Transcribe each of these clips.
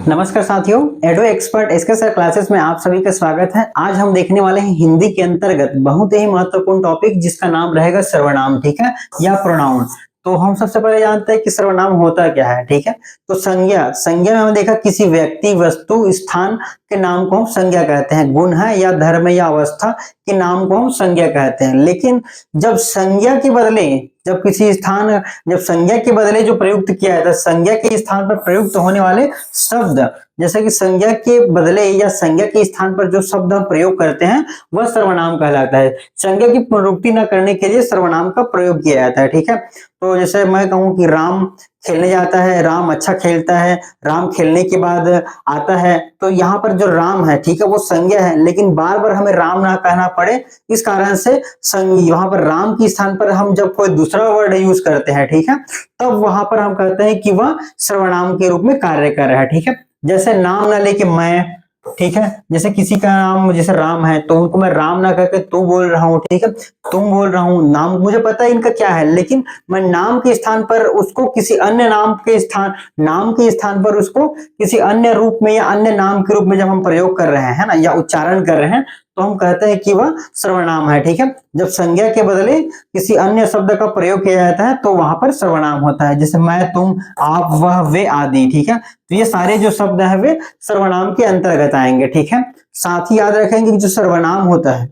नमस्कार साथियों, एडो expert SK sir classes में आप सभी का स्वागत है। आज हम देखने वाले हैं हिंदी के अंतर्गत बहुत ही महत्वपूर्ण टॉपिक जिसका नाम रहेगा सर्वनाम, ठीक है, या प्रोनाउन। तो हम सबसे पहले जानते हैं कि सर्वनाम होता क्या है, ठीक है। तो संज्ञा संज्ञा में हमने देखा किसी व्यक्ति, वस्तु, स्थान के नाम को हम संज्ञा कहते हैं। गुण है या धर्म या अवस्था के नाम को हम संज्ञा कहते हैं। लेकिन जब संज्ञा के बदले जब किसी स्थान जब संज्ञा के बदले जो प्रयुक्त किया जाता है, संज्ञा के स्थान पर प्रयुक्त होने वाले शब्द, जैसे कि संज्ञा के बदले या संज्ञा के स्थान पर जो शब्द हम प्रयोग करते हैं वह सर्वनाम कहलाता है। संज्ञा की पुनरुक्ति न करने के लिए सर्वनाम का प्रयोग किया जाता है, ठीक है। तो जैसे मैं कहूं कि राम खेलने जाता है, राम अच्छा खेलता है, राम खेलने के बाद आता है, तो यहाँ पर जो राम है, ठीक है, वो संज्ञा है, लेकिन बार बार हमें राम ना कहना पड़े इस कारण से वहां पर राम के स्थान पर हम जब कोई दूसरा वर्ड यूज करते हैं, ठीक है, तब वहां पर हम कहते हैं कि वह सर्वनाम के रूप में कार्य कर रहा है, ठीक है। जैसे नाम ना लेके मैं, ठीक है, जैसे किसी का नाम जैसे राम है तो उनको मैं राम ना कहकर तू बोल रहा हूँ, ठीक है, तुम बोल रहा हूँ। नाम मुझे पता है इनका क्या है, लेकिन मैं नाम के स्थान पर उसको किसी अन्य नाम के स्थान पर उसको किसी अन्य रूप में या अन्य नाम के रूप में जब हम प्रयोग कर रहे हैं ना, या उच्चारण कर रहे हैं, तो हम कहते हैं कि वह सर्वनाम है, ठीक है। जब संज्ञा के बदले किसी अन्य शब्द का प्रयोग किया जाता है तो वहां पर सर्वनाम होता है। जैसे मैं, तुम, आप, वह, वे आदि, ठीक है। तो ये सारे जो शब्द है वे सर्वनाम के अंतर्गत आएंगे, ठीक है। साथ ही याद रखेंगे कि जो सर्वनाम होता है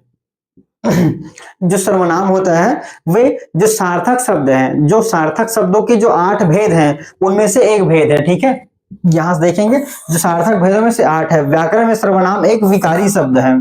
जो सर्वनाम होता है वे जो सार्थक शब्द हैं, जो सार्थक शब्दों के जो 8 भेद हैं उनमें से एक भेद है, ठीक है। यहां से देखेंगे जो सार्थक भेदों में से 8 है। व्याकरण में सर्वनाम एक विकारी शब्द है।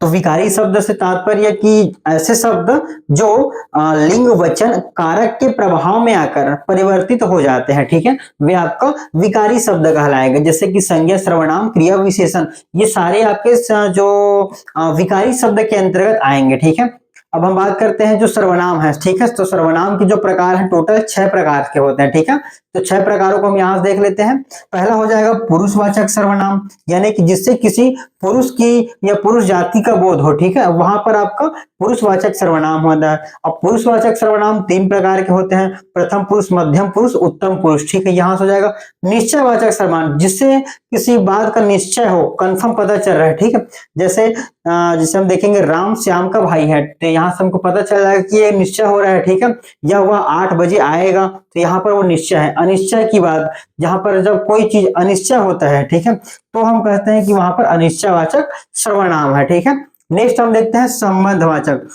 तो विकारी शब्द से तात्पर्य कि ऐसे शब्द जो लिंग वचन कारक के प्रभाव में आकर परिवर्तित हो जाते हैं, ठीक है, वे आपका विकारी शब्द कहलाएगा। जैसे कि संज्ञा, सर्वनाम, क्रिया विशेषण, ये सारे आपके जो विकारी शब्द के अंतर्गत आएंगे, ठीक है। अब हम बात करते हैं जो सर्वनाम है, ठीक है। तो सर्वनाम के जो प्रकार है टोटल 6 प्रकार के होते हैं, ठीक है। तो 6 प्रकारों को हम यहां से देख लेते हैं। पहला हो जाएगा पुरुषवाचक सर्वनाम, यानी कि जिससे किसी पुरुष की या पुरुष जाति का बोध हो, ठीक है, वहां पर आपका पुरुषवाचक सर्वनाम होता है। अब पुरुषवाचक सर्वनाम 3 प्रकार के होते हैं, प्रथम पुरुष, मध्यम पुरुष, उत्तम पुरुष, ठीक है। यहां से हो जाएगा निश्चयवाचक सर्वनाम, जिससे किसी बात का निश्चय हो, कंफर्म पता चल रहा है, ठीक है। जैसे हम देखेंगे राम श्याम का भाई है, तो यहाँ से हमको पता चल जाएगा कि ये निश्चय हो रहा है, ठीक है, या वह 8 बजे आएगा, तो यहाँ पर वो निश्चय है। अनिश्चय की बात, जहां पर जब कोई चीज अनिश्चय होता है, ठीक है, तो हम कहते हैं कि वहां पर अनिश्चयवाचक सर्वनाम है, ठीक है। नेक्स्ट हम देखते हैं संबंधवाचक।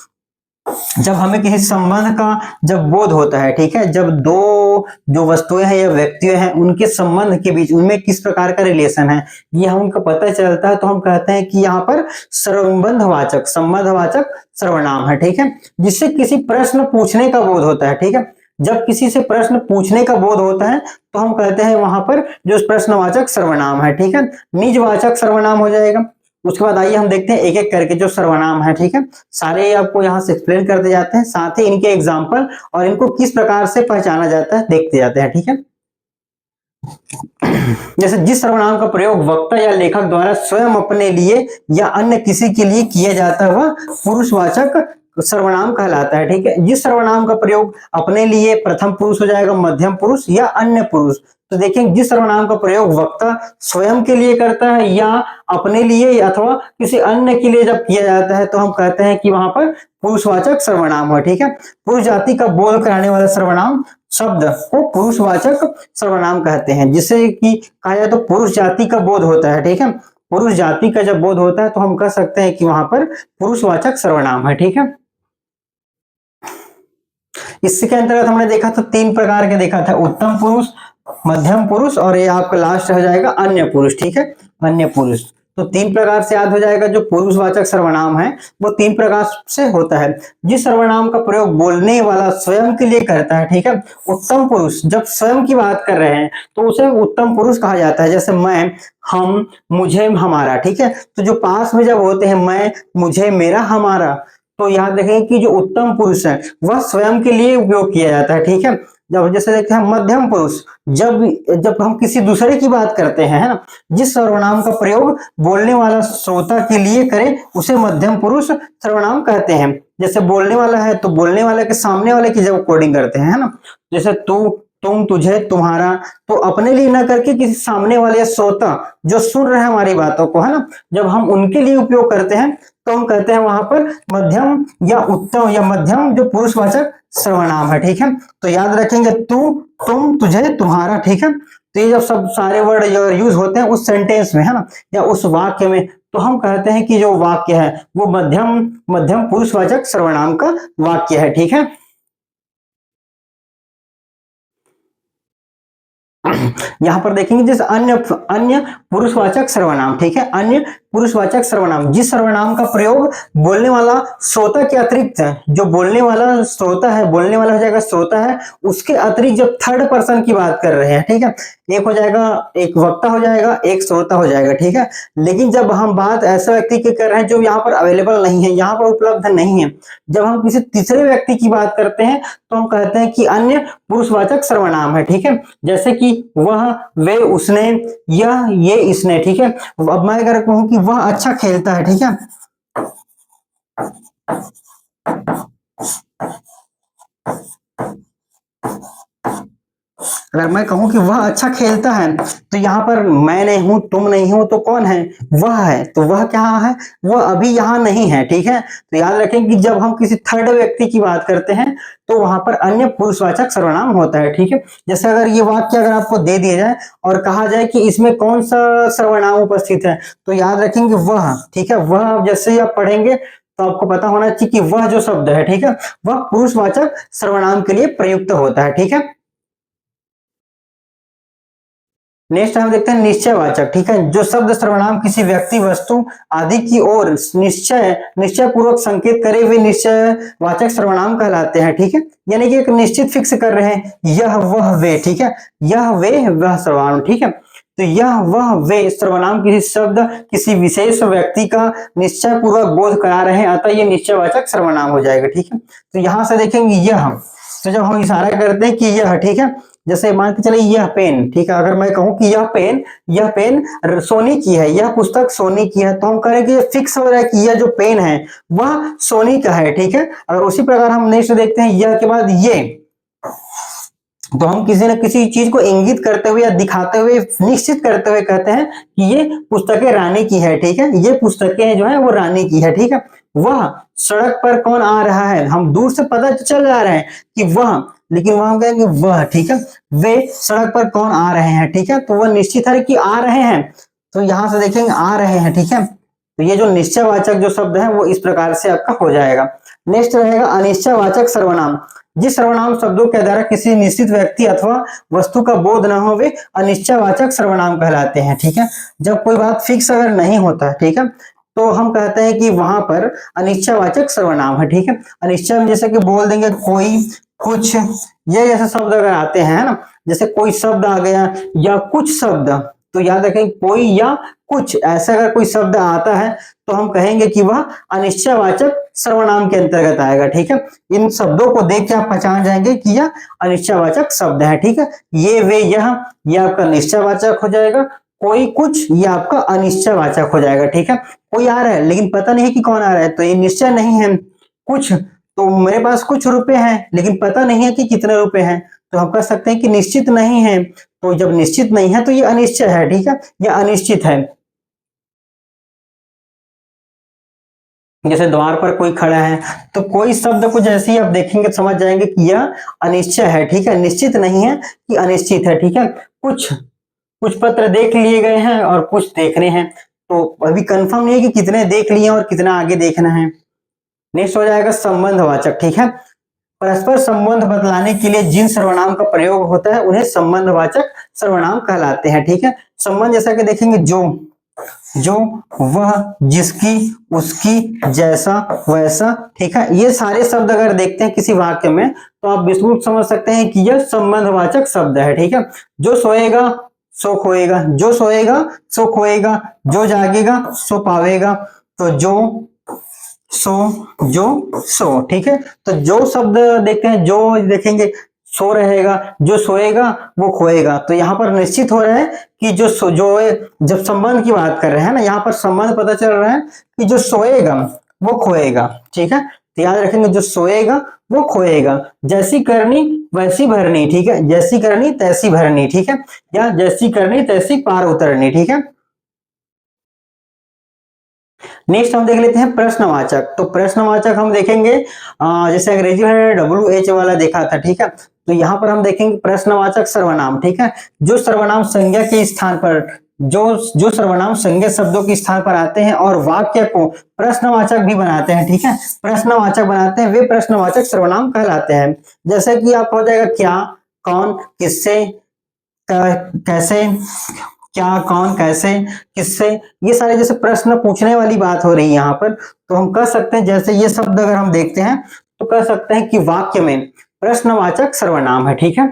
जब हमें किसी संबंध का जब बोध होता है, ठीक है, जब दो जो वस्तुएं हैं या व्यक्ति हैं उनके संबंध के बीच उनमें किस प्रकार का रिलेशन है ये हमको पता चलता है, तो हम कहते हैं कि यहाँ पर संबंधवाचक सर्वनाम है, ठीक है। जिससे किसी प्रश्न पूछने का बोध होता है, ठीक है। जब किसी से प्रश्न पूछने का बोध होता है तो हम कहते हैं वहां पर जो प्रश्नवाचक सर्वनाम है, ठीक है। निजवाचक सर्वनाम हो जाएगा। उसके बाद आइए हम देखते हैं एक एक करके जो सर्वनाम है, ठीक है, सारे आपको यहाँ से एक्सप्लेन करते जाते हैं, साथ ही इनके एग्जाम्पल और इनको किस प्रकार से पहचाना जाता है देखते जाते हैं, ठीक है। जैसे जिस सर्वनाम का प्रयोग वक्ता या लेखक द्वारा स्वयं अपने लिए या अन्य किसी के लिए किया जाता है वह पुरुषवाचक सर्वनाम कहलाता है, ठीक है। जिस सर्वनाम का प्रयोग अपने लिए प्रथम पुरुष हो जाएगा, मध्यम पुरुष या अन्य पुरुष। तो देखें जिस सर्वनाम का प्रयोग वक्ता स्वयं के लिए करता है या अपने लिए अथवा किसी अन्य के लिए जब किया जाता है तो हम कहते हैं कि वहां पर पुरुषवाचक सर्वनाम है, ठीक है। पुरुष जाति का बोध कराने वाला सर्वनाम शब्द को पुरुषवाचक सर्वनाम कहते हैं। जिसे कि कहा जाए तो पुरुष जाति का बोध होता है, ठीक है। पुरुष जाति का जब बोध होता है तो हम कह सकते हैं कि वहां पर पुरुषवाचक सर्वनाम है, ठीक है। इसके अंतर्गत हमने देखा था 3 प्रकार के देखा था, उत्तम पुरुष, मध्यम पुरुष और ये आपका लास्ट हो जाएगा अन्य पुरुष, ठीक है, अन्य पुरुष। तो 3 प्रकार से याद हो जाएगा। जो पुरुषवाचक सर्वनाम है वो 3 प्रकार से होता है। जिस सर्वनाम का प्रयोग बोलने वाला स्वयं के लिए करता है, ठीक है, उत्तम पुरुष जब स्वयं की बात कर रहे हैं तो उसे उत्तम पुरुष कहा जाता है। जैसे मैं, हम, मुझे, हमारा, ठीक है। तो जो पास में जब होते हैं मैं, मुझे, मेरा, हमारा, तो याद रखें कि जो उत्तम पुरुष है वह स्वयं के लिए उपयोग किया जाता है, ठीक है। जब जैसे देखते हैं मध्यम पुरुष जब जब हम किसी दूसरे की बात करते हैं, है ना, जिस सर्वनाम का प्रयोग बोलने वाला श्रोता के लिए करे उसे मध्यम पुरुष सर्वनाम कहते हैं। जैसे बोलने वाला है तो बोलने वाले के सामने वाले की जब कोडिंग करते हैं, है ना, जैसे तू, तुम, तुझे, तुम्हारा। तो अपने लिए ना करके किसी सामने वाले श्रोता जो सुन रहे हैं हमारी बातों को, है ना, जब हम उनके लिए उपयोग करते हैं तो हम कहते हैं वहां पर मध्यम या उत्तम या मध्यम जो पुरुषवाचक सर्वनाम है। ठीक है, तो याद रखेंगे तू, तुम, तुझे, तुम्हारा। ठीक है, तो ये जब सब सारे वर्ड यूज होते हैं उस सेंटेंस में, है ना, या उस वाक्य में, तो हम कहते हैं कि जो वाक्य है वो मध्यम मध्यम पुरुषवाचक सर्वनाम का वाक्य है। ठीक है, यहां पर देखेंगे जैसे अन्य अन्य पुरुषवाचक सर्वनाम। ठीक है, अन्य पुरुषवाचक सर्वनाम, जिस सर्वनाम का प्रयोग बोलने वाला श्रोता के अतिरिक्त है, जो बोलने वाला श्रोता है, बोलने वाला हो जाएगा श्रोता है, उसके अतिरिक्त जब थर्ड पर्सन की बात कर रहे हैं, ठीक है, एक हो जाएगा, एक वक्ता हो जाएगा, एक श्रोता हो जाएगा। ठीक है, लेकिन जब हम बात ऐसे व्यक्ति की कर रहे हैं जो यहाँ पर अवेलेबल नहीं है, यहाँ पर उपलब्ध नहीं है, जब हम किसी तीसरे व्यक्ति की बात करते हैं तो हम कहते हैं कि अन्य पुरुषवाचक सर्वनाम है। ठीक है, जैसे कि वह, वे, उसने, यह, ये, इसने। ठीक है, अब मैं अगर कहूं कि वह अच्छा खेलता है, ठीक है, अगर मैं कहूं कि वह अच्छा खेलता है तो यहाँ पर मैं नहीं हूं, तुम नहीं हो, तो कौन है, वह है। तो वह क्या है, वह अभी यहाँ नहीं है। ठीक है, तो याद रखें कि जब हम किसी थर्ड व्यक्ति की बात करते हैं तो वहां पर अन्य पुरुषवाचक सर्वनाम होता है। ठीक है, जैसे अगर ये वाक्य अगर आपको दे दिया जाए और कहा जाए कि इसमें कौन सा सर्वनाम उपस्थित है, तो याद रखेंगे वह। ठीक है, वह जैसे ही आप पढ़ेंगे तो आपको पता होना चाहिए कि वह जो शब्द है, ठीक है, वह पुरुषवाचक सर्वनाम के लिए प्रयुक्त होता है। ठीक है, नेक्स्ट हम देखते हैं निश्चयवाचक। ठीक है, जो शब्द सर्वनाम किसी व्यक्ति, वस्तु आदि की ओर निश्चय पूर्वक संकेत करे हुए निश्चयवाचक सर्वनाम कहलाते हैं। ठीक है, यानी कि एक निश्चित फिक्स कर रहे हैं, यह, वह, वे। ठीक है, यह, वे, वह सर्वनाम। ठीक है, तो यह, वह, वे सर्वनाम किसी शब्द, किसी विशेष व्यक्ति का निश्चय पूर्वक बोध करा रहे हैं, अतः ये निश्चयवाचक सर्वनाम हो जाएगा। ठीक है, तो यहां से देखेंगे यह, तो जब हम इशारा करते हैं कि यह, ठीक है, जैसे मान के चले यह पेन, ठीक है, अगर मैं कहूं कि यह पेन सोनी की है, यह पुस्तक सोनी की है, तो हम करेंगे ये फिक्स हो रहा है कि यह जो पेन है वह सोनी का है। ठीक है, अगर उसी प्रकार हम नेक्स्ट देखते हैं यह के बाद ये, तो हम किसी न किसी चीज को इंगित करते हुए या दिखाते हुए, निश्चित करते हुए कहते हैं कि ये पुस्तकें रानी की है। ठीक है, ये पुस्तकें जो है वो रानी की है। ठीक है, वह सड़क पर कौन आ रहा है, हम दूर से पता चल जा रहे हैं कि वह, लेकिन वह हम कहेंगे वह। ठीक है, वे सड़क पर कौन आ रहे हैं, ठीक है, तो वह निश्चित है कि आ रहे हैं, तो यहां से देखेंगे आ रहे हैं। ठीक है, तो ये जो निश्चयवाचक जो शब्द है वो इस प्रकार से आपका हो जाएगा। नेक्स्ट रहेगा अनिश्चयवाचक सर्वनाम, जिस सर्वनाम शब्दों के द्वारा किसी निश्चित व्यक्ति अथवा वस्तु का बोध न हो वे अनिश्चयवाचक सर्वनाम कहलाते हैं। ठीक है, जब कोई बात फिक्स अगर नहीं होता, ठीक है, तो हम कहते हैं कि वहां पर अनिश्चयवाचक सर्वनाम है। ठीक है, अनिश्चय में जैसे कि बोल देंगे कोई, कुछ, ये जैसे शब्द अगर आते हैं ना, जैसे कोई शब्द आ गया या कुछ शब्द, तो याद रखें कोई या कुछ, ऐसा अगर कोई शब्द आता है तो हम कहेंगे कि वह अनिश्चयवाचक सर्वनाम के अंतर्गत आएगा। ठीक है, इन शब्दों को देख के आप पहचान जाएंगे कि यह अनिश्चयवाचक शब्द है। ठीक है, ये, वे, यह आपका निश्चयवाचक हो जाएगा, कोई, कुछ, ये आपका अनिश्चयवाचक हो जाएगा। ठीक है, कोई आ रहा है लेकिन पता नहीं है कि कौन आ रहा है, तो ये निश्चय नहीं है। कुछ, तो मेरे पास कुछ रुपए हैं लेकिन पता नहीं है कि कितने रुपए हैं, तो हम कह सकते हैं कि निश्चित नहीं है। तो जब निश्चित नहीं है तो ये अनिश्चय है। ठीक है, यह अनिश्चित है। जैसे द्वार पर कोई खड़ा है, तो कोई शब्द को जैसे ही आप देखेंगे समझ जाएंगे कि यह अनिश्चय है। ठीक है, निश्चित नहीं है कि अनिश्चित है। ठीक है, कुछ कुछ पत्र देख लिए गए हैं और कुछ देखने हैं, तो अभी कंफर्म नहीं है कि कितने देख लिए और कितना आगे देखना है। नेक्स्ट हो जाएगा संबंधवाचक। ठीक है, परस्पर संबंध बतलाने के लिए जिन सर्वनाम का प्रयोग होता है उन्हें संबंधवाचक सर्वनाम कहलाते हैं। ठीक है, संबंध जैसा कि देखेंगे जो, जो, वह, जिसकी, उसकी, जैसा, वैसा। ठीक है, ये सारे शब्द अगर देखते हैं किसी वाक्य में तो आप बिल्कुल समझ सकते हैं कि यह संबंधवाचक शब्द है। ठीक है, जो सोएगा सो खोएगा, जो सोएगा सो खोएगा, जो जागेगा सो पावेगा, तो जो, सो, जो, सो। ठीक है, तो जो शब्द देखते हैं, जो देखेंगे सो रहेगा, जो सोएगा वो खोएगा, तो यहाँ पर निश्चित हो रहा है कि जब संबंध की बात कर रहे हैं ना, यहाँ पर संबंध पता चल रहा है कि जो सोएगा वो खोएगा। ठीक है, तो याद रखेंगे जो सोएगा वो खोएगा, जैसी करनी वैसी भरनी, ठीक है, जैसी करनी तैसी भरनी, ठीक है, या जैसी करनी तैसी पार उतरनी, ठीक है। नेक्स्ट हम देख लेते हैं प्रश्नवाचक। तो प्रश्नवाचक हम देखेंगे जैसे अंग्रेजी में WH वाला देखा था, ठीक है, तो यहाँ पर हम देखेंगे प्रश्नवाचक सर्वनाम, ठीक है, जो सर्वनाम संज्ञा के स्थान पर जो सर्वनाम संज्ञा शब्दों के स्थान पर आते हैं और वाक्य को प्रश्नवाचक भी बनाते हैं, ठीक है, प्रश्नवाचक बनाते हैं, वे प्रश्नवाचक सर्वनाम कहलाते हैं। जैसे कि आपका हो जाएगा क्या, कौन, किससे, कैसे, क्या, कौन, कैसे, किससे, ये सारे जैसे प्रश्न पूछने वाली बात हो रही है यहाँ पर, तो हम कह सकते हैं जैसे ये शब्द अगर हम देखते हैं तो कह सकते हैं कि वाक्य में प्रश्नवाचक सर्वनाम है, ठीक है।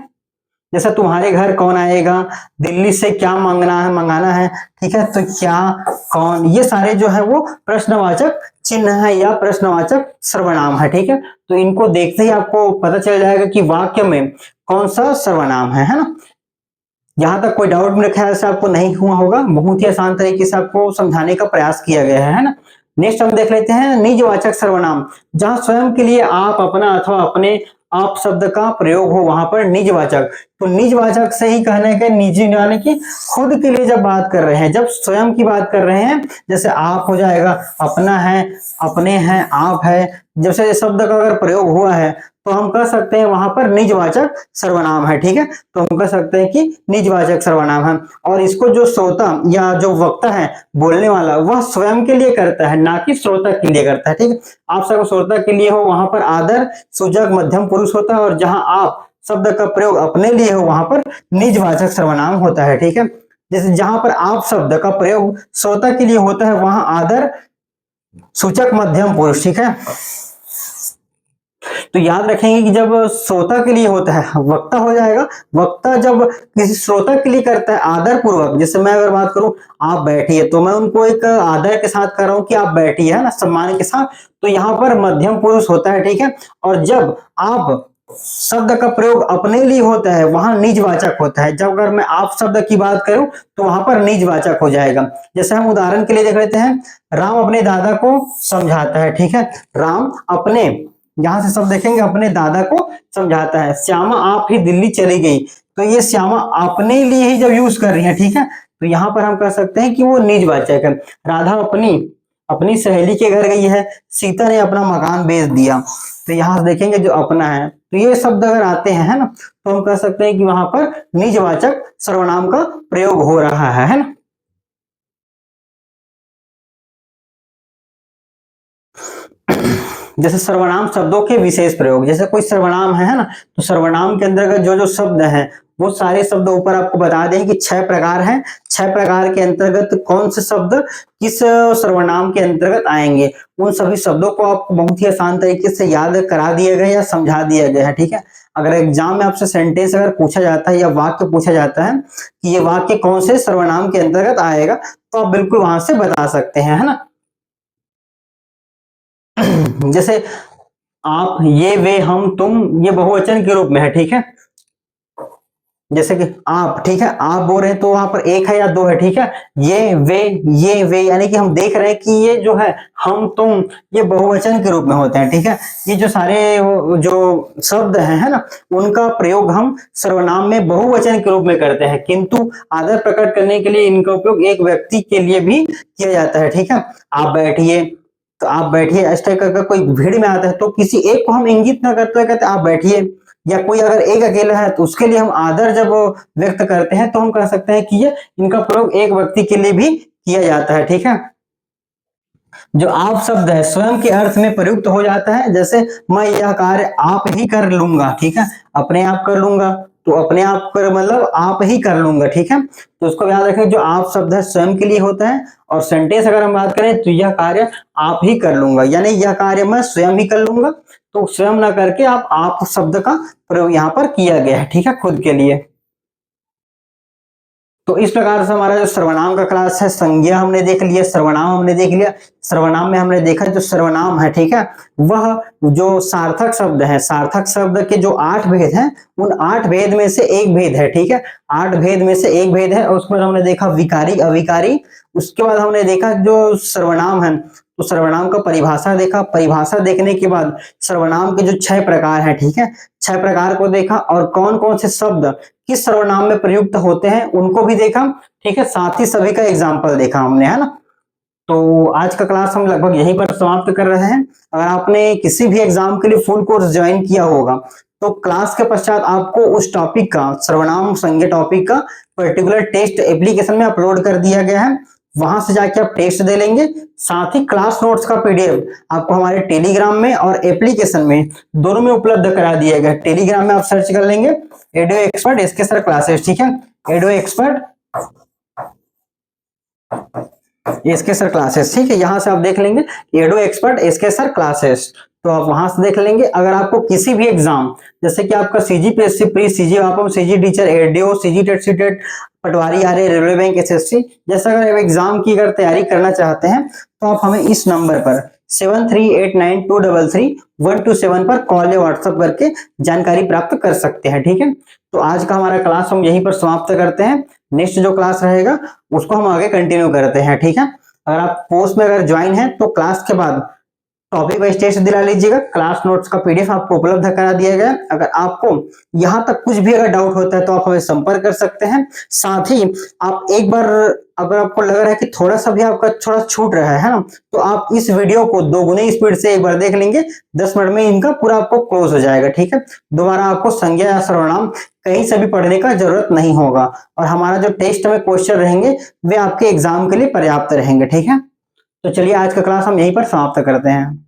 जैसे तुम्हारे घर कौन आएगा, दिल्ली से क्या मंगाना है, ठीक है, तो क्या, कौन, ये सारे जो है वो प्रश्नवाचक चिन्ह है या प्रश्नवाचक सर्वनाम है, ठीक है। तो इनको देखते ही आपको पता चल जाएगा कि वाक्य में कौन सा सर्वनाम है ना। यहाँ तक कोई डाउट मेरे ख्याल से आपको नहीं हुआ होगा, बहुत ही आसान तरीके से आपको समझाने का प्रयास किया गया है ना। नेक्स्ट हम देख लेते हैं निजवाचक सर्वनाम, जहां स्वयं के लिए आप, अपना अथवा अपने आप शब्द का प्रयोग हो, वहां पर निजवाचक। तो निजवाचक से ही कहने के निजी यानी कि खुद के लिए जब बात कर रहे हैं, जब स्वयं की बात कर रहे हैं, जैसे आप हो जाएगा, अपना है, अपने हैं, आप है, जैसे शब्द का अगर प्रयोग हुआ है तो हम कह सकते हैं वहां पर निजवाचक सर्वनाम है, ठीक है। तो हम कह सकते हैं कि निजवाचक सर्वनाम है। और इसको जो श्रोता या जो वक्ता है, बोलने वाला, वह स्वयं के लिए करता है, ना कि श्रोता के लिए करता है, ठीक है। आप सब श्रोता के लिए हो वहां पर आदर सूचक मध्यम पुरुष होता है, और जहां आप शब्द का प्रयोग अपने लिए हो वहां पर निजवाचक सर्वनाम होता है, ठीक है। जैसे जहां पर आप शब्द का प्रयोग श्रोता के लिए होता है वहां आदर सूचक मध्यम पुरुष, ठीक है। तो याद रखेंगे कि जब श्रोता के लिए होता है वक्ता हो जाएगा, वक्ता जब किसी श्रोता के लिए करता है आदर पूर्वक, जैसे मैं अगर बात करूं आप बैठिए, तो मैं उनको एक आदर के साथ कर रहा हूं कि आप बैठिए, है ना, सम्मान के साथ, तो यहाँ पर मध्यम पुरुष होता है, ठीक है। और जब आप शब्द का प्रयोग अपने लिए होता है वहां निजवाचक होता है। जब अगर मैं आप शब्द की बात करूं तो वहां पर निजवाचक हो जाएगा। जैसे हम उदाहरण के लिए देख लेते हैं, राम अपने दादा को समझाता है, ठीक है, राम अपने, यहां से सब देखेंगे अपने दादा को समझाता है। श्यामा आप ही दिल्ली चली गई, तो ये श्यामा अपने लिए ही जब यूज कर रही है, ठीक है, तो यहां पर हम कह सकते हैं कि वो निजवाचक है। राधा अपनी अपनी सहेली के घर गई है, सीता ने अपना मकान बेच दिया, तो यहां से देखेंगे जो अपना है, तो ये शब्द अगर आते हैं, है ना, तो हम कह सकते हैं कि वहां पर निजवाचक सर्वनाम का प्रयोग हो रहा है ना। जैसे सर्वनाम शब्दों के विशेष प्रयोग, जैसे कोई सर्वनाम है ना, तो सर्वनाम के अंतर्गत जो जो शब्द हैं वो सारे शब्द ऊपर आपको बता दें कि 6 प्रकार हैं। 6 प्रकार के अंतर्गत कौन से शब्द किस सर्वनाम के अंतर्गत आएंगे, उन सभी शब्दों को आपको बहुत ही आसान तरीके से याद करा दिया गया या समझा दिया गया है, ठीक है। अगर एग्जाम में आपसे सेंटेंस अगर पूछा जाता है या वाक्य पूछा जाता है कि ये वाक्य कौन से सर्वनाम के अंतर्गत आएगा, तो आप बिल्कुल वहां से बता सकते हैं, है ना। जैसे आप, ये, वे, हम, तुम, ये बहुवचन के रूप में है, ठीक है। जैसे कि आप, ठीक है, आप बोल रहे हैं तो वहां पर एक है या दो है, ठीक है। ये वे यानी कि हम देख रहे हैं कि ये जो है हम, तुम, ये बहुवचन के रूप में होते हैं, ठीक है। ये जो सारे जो शब्द हैं, है ना, उनका प्रयोग हम सर्वनाम में बहुवचन के रूप में करते हैं, किंतु आदर प्रकट करने के लिए इनका उपयोग एक व्यक्ति के लिए भी किया जाता है, ठीक है। आप बैठिए, तो आप बैठिए, इस टाइप का कोई भीड़ में आता है तो किसी एक को हम इंगित ना करते हुए कहते आप बैठिए, या कोई अगर एक अकेला है तो उसके लिए हम आदर जब व्यक्त करते हैं तो हम कह सकते हैं कि ये इनका प्रयोग एक व्यक्ति के लिए भी किया जाता है, ठीक है। जो आप शब्द है स्वयं के अर्थ में प्रयुक्त हो जाता है, जैसे मैं यह कार्य आप ही कर लूंगा, ठीक है, अपने आप कर लूंगा, तो अपने आप कर मतलब आप ही कर लूंगा, ठीक है। तो उसको याद रखें, जो आप शब्द है स्वयं के लिए होता है, और सेंटेंस अगर हम बात करें तो यह कार्य आप ही कर लूंगा, यानी यह कार्य मैं स्वयं ही कर लूंगा, तो स्वयं ना करके आप शब्द का प्रयोग यहाँ पर किया गया है, ठीक है, खुद के लिए। तो इस प्रकार से हमारा जो सर्वनाम का क्लास है, संज्ञा हमने देख लिया, सर्वनाम हमने देख लिया। सर्वनाम में हमने देखा जो सर्वनाम है, ठीक है, वह जो सार्थक शब्द है, सार्थक शब्द के जो 8 भेद हैं उन 8 भेद में से एक भेद है, ठीक है, 8 भेद में से एक भेद है। और उसमें हमने देखा विकारी अविकारी, उसके बाद हमने देखा जो सर्वनाम है, तो सर्वनाम का परिभाषा देखा, परिभाषा देखने के बाद सर्वनाम के जो 6 प्रकार हैं, ठीक है, 6 प्रकार को देखा, और कौन कौन से शब्द किस सर्वनाम में प्रयुक्त होते हैं उनको भी देखा, ठीक है, साथ ही सभी का एग्जाम्पल देखा हमने, है ना। तो आज का क्लास हम लगभग यहीं पर समाप्त कर रहे हैं। अगर आपने किसी भी एग्जाम के लिए फुल कोर्स ज्वाइन किया होगा तो क्लास के पश्चात आपको उस टॉपिक का, सर्वनाम संज्ञा टॉपिक का पर्टिकुलर टेस्ट एप्लीकेशन में अपलोड कर दिया गया है, वहां से जाके आप टेस्ट दे लेंगे। साथ ही क्लास नोट्स का पीडीएफ आपको हमारे टेलीग्राम में और एप्लीकेशन में दोनों में उपलब्ध करा दिया गया। टेलीग्राम में आप सर्च कर लेंगे एडो एक्सपर्ट एसके सर क्लासेस, ठीक है, एडो एक्सपर्ट एसके सर क्लासेस, ठीक है, यहां से आप देख लेंगे एडो एक्सपर्ट एसके सर क्लासेस, तो आप वहां से देख लेंगे। अगर आपको किसी भी एग्जाम, जैसे कि आपका सीजी पीएससी प्री, सीजी वापम, CG teacher, ADO, CG TET CTET, पटवारी आरए, रेलवे बैंक, एसएससी, जैसा अगर एग्जाम की अगर तैयारी करना चाहते हैं तो आप हमें इस नंबर पर 7389233127 पर कॉल या व्हाट्सएप करके जानकारी प्राप्त कर सकते हैं, ठीक है। तो आज का हमारा क्लास हम यहीं पर समाप्त करते हैं। नेक्स्ट जो क्लास रहेगा उसको हम आगे कंटिन्यू करते हैं, ठीक है। अगर आप कोर्स में अगर ज्वाइन है तो क्लास के बाद टॉपिक वाइज टेस्ट दिला लीजिएगा, क्लास नोट्स का पीडीएफ आपको उपलब्ध करा दिया गया। अगर आपको यहां तक कुछ भी अगर डाउट होता है तो आप हमें संपर्क कर सकते हैं। साथ ही आप एक बार, अगर आपको लग रहा है कि थोड़ा सा भी आपका थोड़ा छूट रहा है ना, तो आप इस वीडियो को 2 गुने स्पीड से एक बार देख लेंगे, 10 मिनट में इनका पूरा आपको क्लोज हो जाएगा, ठीक है। दोबारा आपको संज्ञा या सर्वनाम कहीं से भी पढ़ने का जरूरत नहीं होगा, और हमारा जो टेस्ट में क्वेश्चन रहेंगे वे आपके एग्जाम के लिए पर्याप्त रहेंगे, ठीक है। तो चलिए आज का क्लास हम यहीं पर समाप्त करते हैं।